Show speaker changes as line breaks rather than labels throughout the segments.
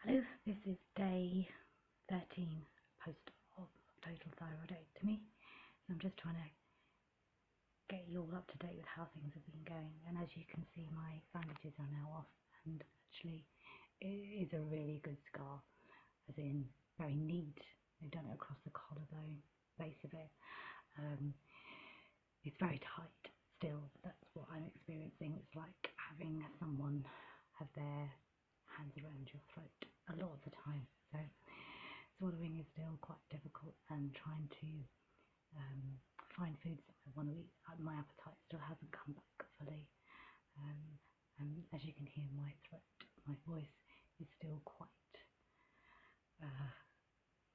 Hello, this is day 13 post of total thyroidectomy. So I'm just trying to get you all up to date with how things have been going. And as you can see, my bandages are now off, and actually it is a really good scar, as in very neat. They've done it across the collarbone, base of it. It's very tight still. That's what I'm experiencing. It's like having someone have their hands around your throat a lot of the time. So swallowing is still quite difficult, and trying to find foods that I want to eat. My appetite still hasn't come back fully, and as you can hear, my voice is still quite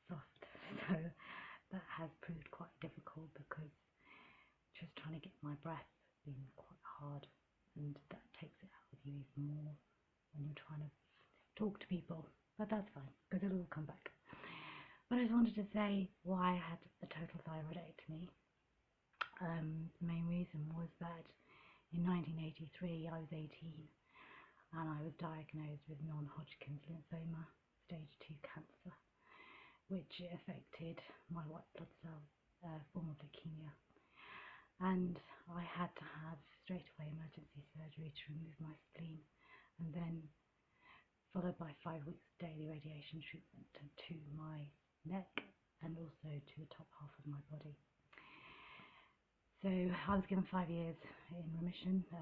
soft. So that has proved quite difficult, because just trying to get my breath has been quite hard, and that takes it out of you even more when you're trying to talk to people. But that's fine, because it'll all come back. But I just wanted to say why I had a total thyroidectomy. The main reason was that in 1983 I was 18, and I was diagnosed with non-Hodgkin's lymphoma, stage 2 cancer, which affected my white blood cells, form of leukemia. And I had to have straight away emergency surgery to remove my spleen, and then followed by 5 weeks daily radiation treatment to my neck and also to the top half of my body. So I was given 5 years in remission to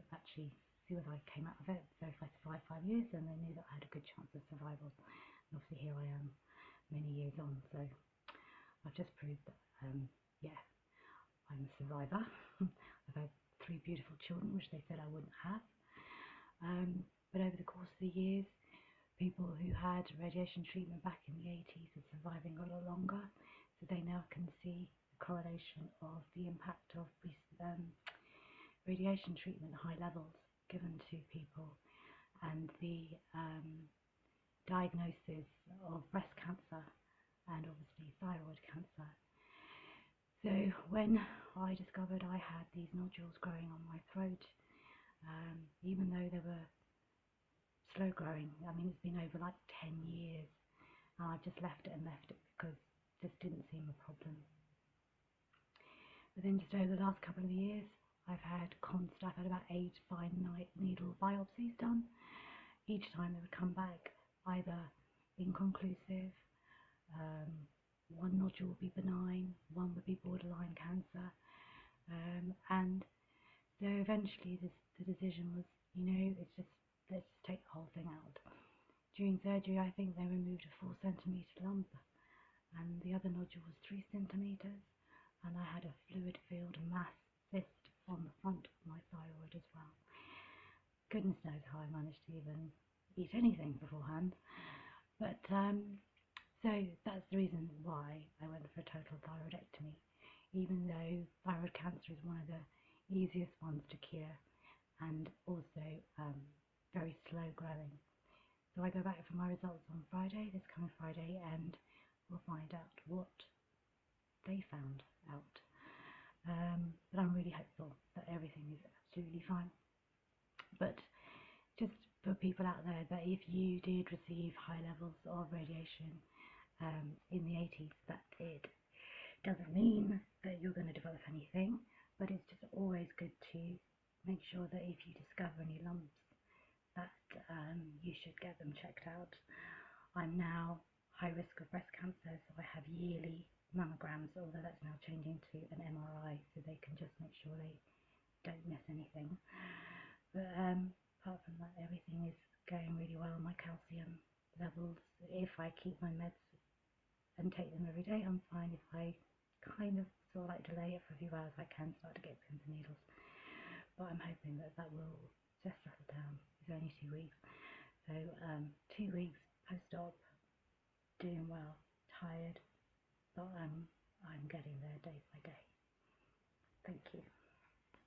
actually see whether I came out of it. So if I survived 5 years, then they knew that I had a good chance of survival. And obviously here I am many years on, so I've just proved that I'm a survivor. I've had 3 beautiful children, which they said I wouldn't have. But over the course of the years, people who had radiation treatment back in the 80s are surviving a lot longer. So they now can see the correlation of the impact of radiation treatment, high levels given to people, and the diagnosis of breast cancer and obviously thyroid cancer. So when I discovered I had these nodules growing on my throat, even though they were slow growing, I mean, it's been over like 10 years, and I've just left it because this didn't seem a problem. But then just over the last couple of years, I've had about 8 fine needle biopsies done. Each time they would come back either inconclusive, one nodule would be benign, one would be borderline cancer, and so eventually the decision was, let's just take the whole thing out. During surgery, I think they removed a 4 centimetre lump, and the other nodule was 3 centimetres, and I had a fluid-filled mass cyst on the front of my thyroid as well. Goodness knows how I managed to even eat anything beforehand. But so that's the reason why I went for a total thyroidectomy, even though thyroid cancer is one of the easiest ones to cure, and also very slow growing. So I go back for my results on Friday, this coming Friday, and we'll find out what they found out. But I'm really hopeful that everything is absolutely fine. But just for people out there, that if you did receive high levels of radiation in the 80s, that it doesn't mean that you're going to develop anything, but it's just always good to make sure that if you discover any lumps, that you should get them checked out. I'm now high risk of breast cancer, so I have yearly mammograms, although that's now changing to an MRI, so they can just make sure they don't miss anything. But apart from that, everything is going really well. My calcium levels, if I keep my meds and take them every day, I'm fine. If I kind of delay it for a few hours, I can start to get pins and needles. But I'm hoping that will just settle down. It's only 2 weeks. So 2 weeks post-op, doing well, tired, but I'm getting there day by day. Thank you.